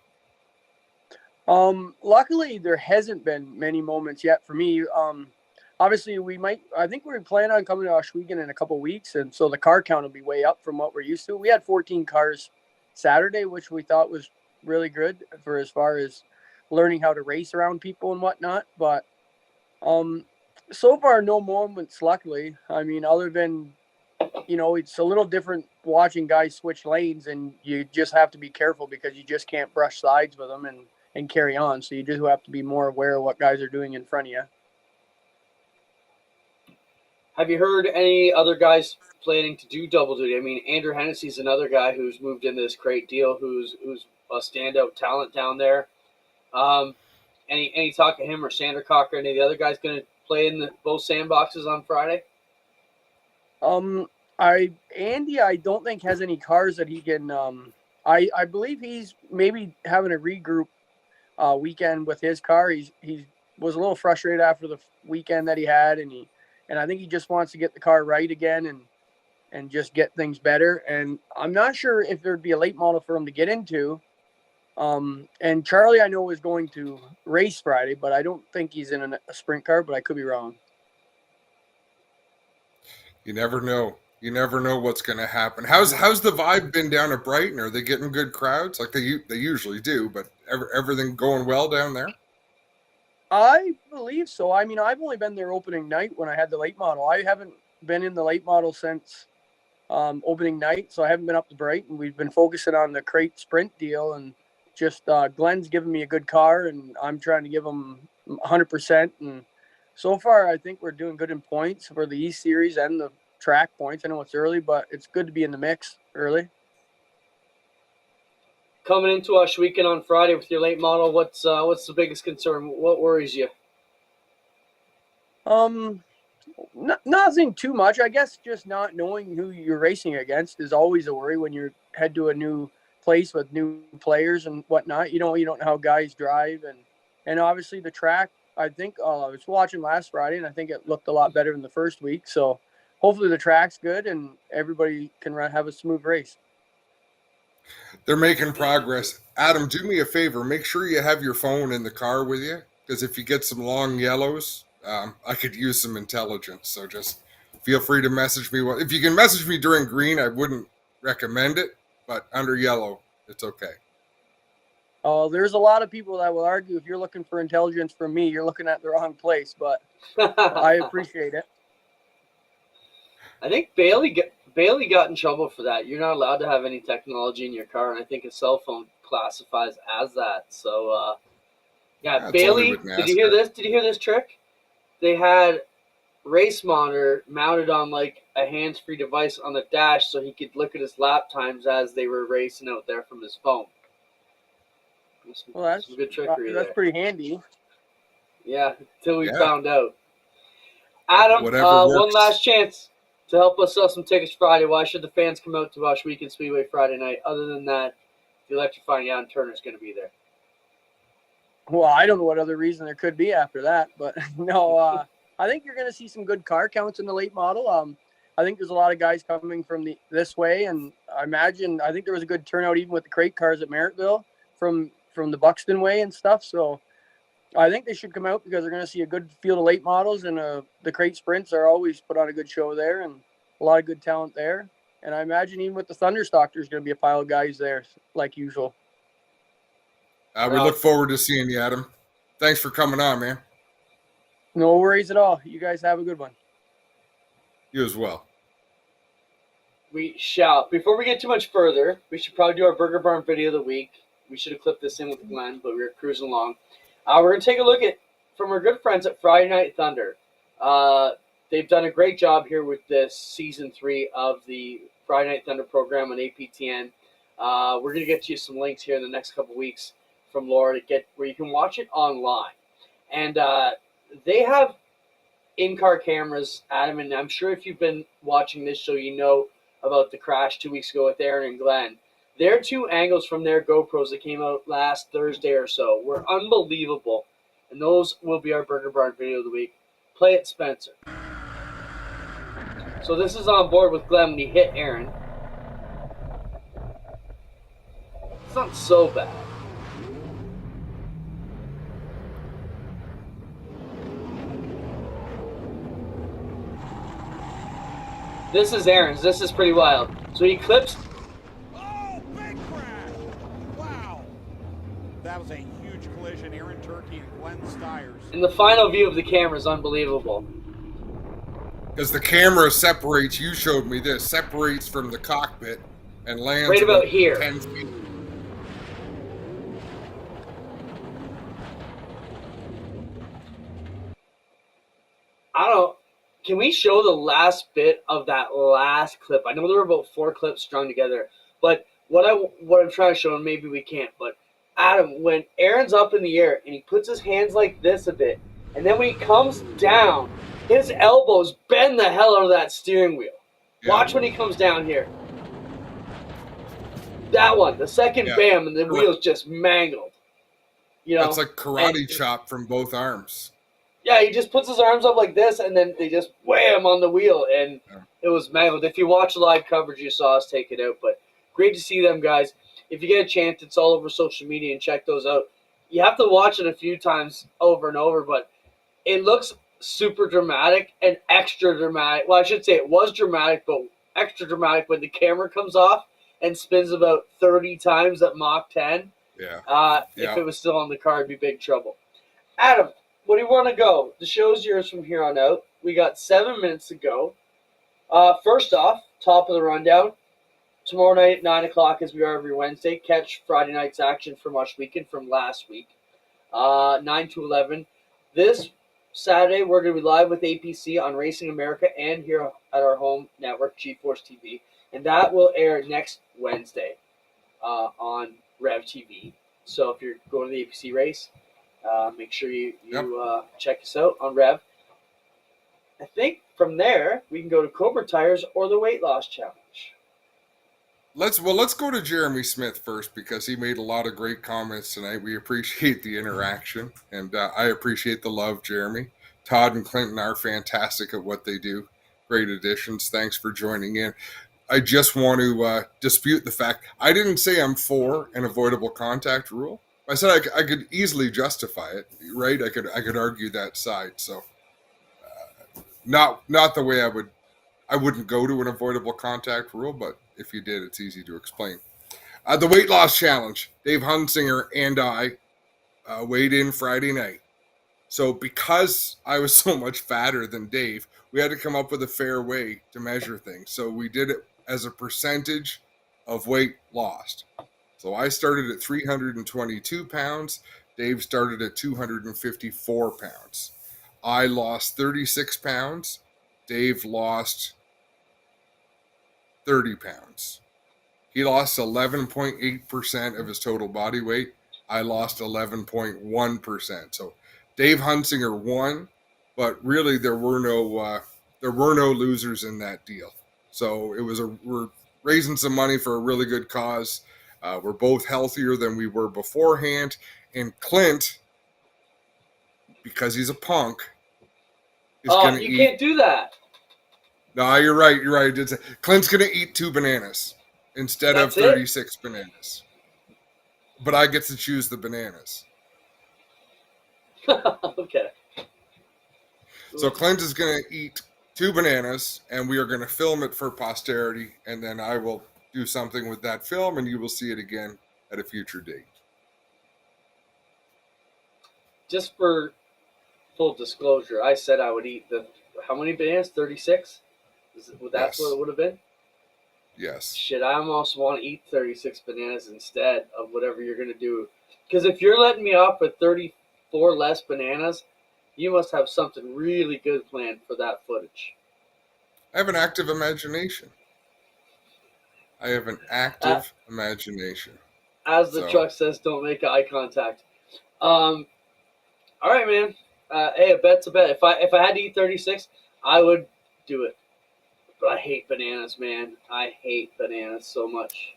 Luckily there hasn't been many moments yet for me. Obviously I think we plan on coming to Oswego in a couple of weeks, and so the car count will be way up from what we're used to. We had 14 cars Saturday, which we thought was really good for as far as learning how to race around people and whatnot. But so far, no moments, luckily. I mean, other than, it's a little different watching guys switch lanes, and you just have to be careful because you just can't brush sides with them and carry on. So you just have to be more aware of what guys are doing in front of you. Have you heard any other guys planning to do double duty? I mean, Andrew Hennessy's another guy who's moved into this crate deal, who's a standout talent down there. Any talk to him or Sandercock or any of the other guys going to play in both sandboxes on Friday? Andy, I don't think has any cars that he can. I believe he's maybe having a regroup weekend with his car. He was a little frustrated after the weekend that he had, and I think he just wants to get the car right again and just get things better. And I'm not sure if there'd be a late model for him to get into. And Charlie, I know, is going to race Friday, but I don't think he's in a sprint car, but I could be wrong. You never know. You never know what's going to happen. How's the vibe been down at Brighton? Are they getting good crowds like they usually do? But everything going well down there? I believe so. I mean, I've only been there opening night when I had the late model. I haven't been in the late model since opening night, so I haven't been up to Brighton. We've been focusing on the crate sprint deal, and just Glenn's giving me a good car, and I'm trying to give him 100%. And so far, I think we're doing good in points for the E Series and the track points. I know it's early, but it's good to be in the mix early. Coming into us weekend on Friday with your late model, what's the biggest concern? What worries you? Nothing too much. I guess just not knowing who you're racing against is always a worry when you head to a new place with new players and whatnot. You don't know how guys drive, and obviously the track. I think I was watching last Friday, and I think it looked a lot better than the first week. So hopefully the track's good and everybody can have a smooth race. They're making progress. Adam, do me a favor. Make sure you have your phone in the car with you, because if you get some long yellows, I could use some intelligence. So just feel free to message me. If you can message me during green, I wouldn't recommend it, but under yellow, it's okay. There's a lot of people that will argue if you're looking for intelligence from me, you're looking at the wrong place, but I appreciate it. I think Bailey got in trouble for that. You're not allowed to have any technology in your car, and I think a cell phone classifies as that. So, yeah, Bailey, did you hear this? Did you hear this trick? They had race monitor mounted on like a hands-free device on the dash so he could look at his lap times as they were racing out there from his phone. Well, that's some good trickery that's there. pretty handy. Yeah, until we found out. Adam, one last chance to help us sell some tickets Friday. Why should the fans come out to Wash Weekend Speedway Friday night? Other than that, the electrifying Jan Turner's going to be there. Well, I don't know what other reason there could be after that, but no, I think you're going to see some good car counts in the late model. I think there's a lot of guys coming from this way, and I think there was a good turnout even with the crate cars at Merrittville from the Buxton way and stuff. So I think they should come out because they're going to see a good field of late models, and the crate sprints are always put on a good show there, and a lot of good talent there. And I imagine even with the Thunderstock, there's going to be a pile of guys there like usual. We look forward to seeing you, Adam. Thanks for coming on, man. No worries at all. You guys have a good one. You as well. We shall. Before we get too much further, we should probably do our Burger Barn video of the week. We should have clipped this in with Glenn, but we were cruising along. We're going to take a look at from our good friends at Friday Night Thunder. They've done a great job here with this season 3 of the Friday Night Thunder program on APTN. We're going to get you some links here in the next couple of weeks from Laura to get where you can watch it online. And they have in-car cameras, Adam, and I'm sure if you've been watching this show, you know about the crash 2 weeks ago with Aaron and Glenn. Their 2 angles from their GoPros that came out last Thursday or so were unbelievable, and those will be our Burger Barn video of the week. Play it, Spencer. So this is on board with Glenn when he hit Aaron. It's not so bad. This is Aaron's. This is pretty wild. So he clips. Oh, big crash! Wow. That was a huge collision. Aaron Turkey and Glenn Styers. And the final view of the camera is unbelievable. Because the camera separates, you showed me this, separates from the cockpit and lands Right about here. 10 feet. I don't know. Can we show the last bit of that last clip? I know there were about 4 clips strung together, but what I'm trying to show, and maybe we can't, but Adam, when Aaron's up in the air and he puts his hands like this a bit, and then when he comes down, his elbows bend the hell out of that steering wheel. Yeah. Watch when he comes down here. That one, the second bam, and the wheel's just mangled. You know, That's like karate chop from both arms. Yeah, he just puts his arms up like this, and then they just wham on the wheel, and it was mangled. If you watch the live coverage, you saw us take it out, but great to see them, guys. If you get a chance, it's all over social media, and check those out. You have to watch it a few times over and over, but it looks super dramatic and extra dramatic. Well, I should say it was dramatic, but extra dramatic when the camera comes off and spins about 30 times at Mach 10. Yeah. If it was still on the car, it'd be big trouble. Adam, what do you want to go? The show's yours from here on out. We got 7 minutes to go. First off, top of the rundown. Tomorrow night at 9 o'clock, as we are every Wednesday, catch Friday night's action from Mush Weekend from last week. 9 to 11. This Saturday, we're going to be live with APC on Racing America and here at our home network, GeForce TV. And that will air next Wednesday on Rev TV. So if you're going to the APC race, make sure you check us out on Rev. I think from there, we can go to Cobra Tires or the Weight Loss Challenge. Let's go to Jeremy Smith first because he made a lot of great comments tonight. We appreciate the interaction, and I appreciate the love, Jeremy. Todd and Clinton are fantastic at what they do. Great additions. Thanks for joining in. I just want to dispute the fact I didn't say I'm for an avoidable contact rule. I said I could easily justify it, right? I could argue that side. So, not the way I wouldn't go to an avoidable contact rule, but if you did, it's easy to explain. The weight loss challenge. Dave Hunsinger and I weighed in Friday night. So because I was so much fatter than Dave, we had to come up with a fair way to measure things. So we did it as a percentage of weight lost. So I started at 322 pounds. Dave started at 254 pounds. I lost 36 pounds. Dave lost 30 pounds. He lost 11.8% of his total body weight. I lost 11.1%. So Dave Hunsinger won, but really there were no losers in that deal. So we're raising some money for a really good cause. We're both healthier than we were beforehand. And Clint, because he's a punk, is going to eat. You can't do that. No, you're right. I did say Clint's going to eat 2 bananas instead of 36 bananas. But I get to choose the bananas. Okay. So Clint is going to eat 2 bananas, and we are going to film it for posterity, and then I will do something with that film, and you will see it again at a future date. just for full disclosure, I said I would eat how many bananas? 36? That's what Yes. it would have been? Yes. Shit, I almost want to eat 36 bananas instead of whatever you're going to do. Because if you're letting me off with 34 less bananas, you must have something really good planned for that footage. I have an active imagination. Imagination. As the So, truck says, don't make eye contact. All right, man. Hey, a bet's a bet. If I had to eat 36, I would do it. But I hate bananas, man. I hate bananas so much.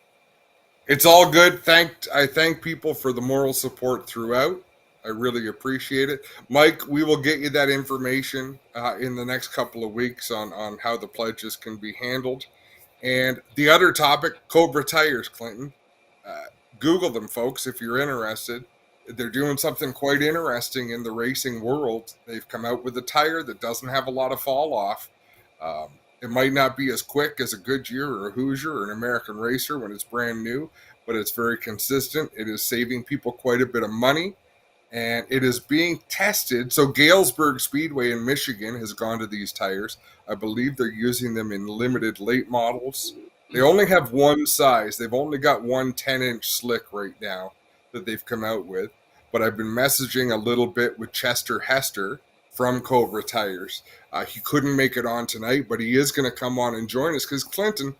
it's all good. I thank people for the moral support throughout. I really appreciate it. Mike, we will get you that information in the next couple of weeks on how the pledges can be handled. And the other topic, Cobra tires, Clinton. Uh, Google them, folks, if you're interested. They're doing something quite interesting in the racing world. They've come out with a tire that doesn't have a lot of fall off. It might not be as quick as a Goodyear or a Hoosier or an American Racer when it's brand new, but it's very consistent. It is saving people quite a bit of money, and it is being tested. So Galesburg Speedway in Michigan has gone to these tires. I believe they're using them in limited late models. They only have one size. They've only got one 10-inch slick right now that they've come out with. But I've been messaging a little bit with Chester Hester from Cobra Tires. He couldn't make it on tonight, but he is going to come on and join us because Clinton,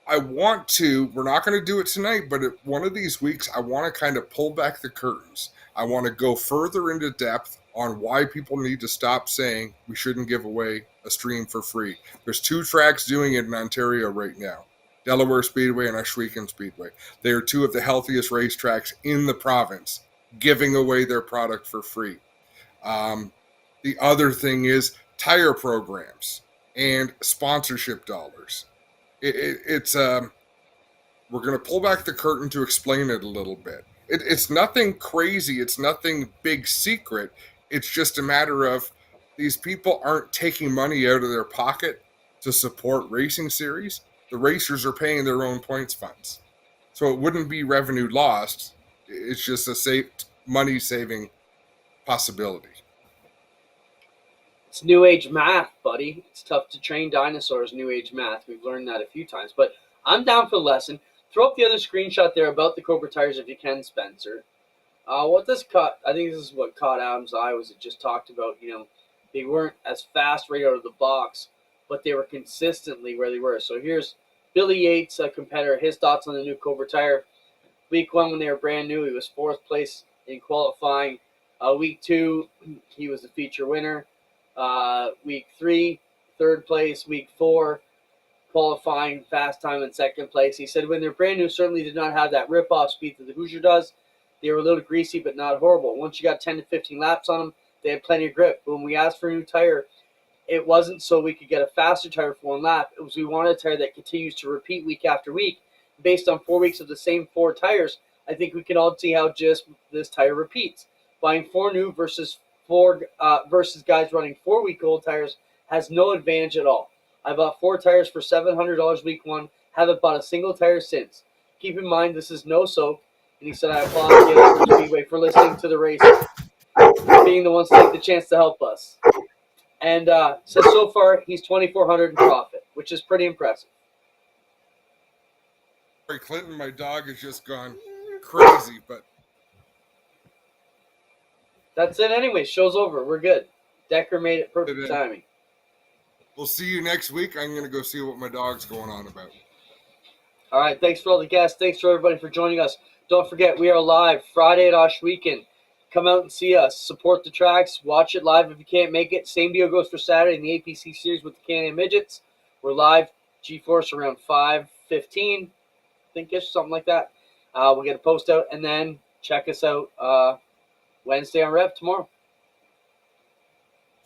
we're not going to do it tonight, but one of these weeks, I want to kind of pull back the curtains. I want to go further into depth on why people need to stop saying we shouldn't give away a stream for free. There's 2 tracks doing it in Ontario right now, Delaware Speedway and Ohsweken Speedway. They are 2 of the healthiest racetracks in the province, giving away their product for free. The other thing is tire programs and sponsorship dollars. We're going to pull back the curtain to explain it a little bit. It's nothing crazy. It's nothing big secret. It's just a matter of these people aren't taking money out of their pocket to support racing series. The racers are paying their own points funds. So it wouldn't be revenue lost. It's just a money-saving possibility. It's new age math, buddy. It's tough to train dinosaurs new age math. We've learned that a few times. But I'm down for the lesson. Throw up the other screenshot there about the Cobra tires if you can, Spencer. What this caught, I think this is what caught Adam's eye, was it just talked about, they weren't as fast right out of the box, but they were consistently where they were. So here's Billy Yates, a competitor, his thoughts on the new Cobra tire. Week 1, when they were brand new, he was 4th place in qualifying. Week 2, he was the feature winner. Week 3, 3rd place. Week 4, qualifying, fast time in 2nd place. He said when they're brand new, certainly did not have that rip-off speed that the Hoosier does. They were a little greasy, but not horrible. Once you got 10 to 15 laps on them, they had plenty of grip. But when we asked for a new tire, it wasn't so we could get a faster tire for one lap. It was we wanted a tire that continues to repeat week after week. Based on 4 weeks of the same 4 tires, I think we can all see how just this tire repeats. Buying 4 new versus guys running 4-week-old tires has no advantage at all. I bought 4 tires for $700 week 1. Haven't bought a single tire since. Keep in mind this is no soak. And he said, I applaud Galesburg Speedway for listening to the race, being the ones to take the chance to help us. And says so far he's $2,400 in profit, which is pretty impressive. Sorry, Clinton, my dog has just gone crazy, but that's it anyway. Show's over. We're good. Decker made it perfect timing. We'll see you next week. I'm going to go see what my dog's going on about. All right. Thanks for all the guests. Thanks for everybody for joining us. Don't forget, we are live Friday at Ohsweken. Come out and see us. Support the tracks. Watch it live if you can't make it. Same deal goes for Saturday in the APC series with the Can-Am Midgets. We're live G-Force around 5:15, I think-ish, something like that. We'll get a post out, and then check us out Wednesday on Rev tomorrow.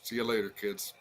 See you later, kids.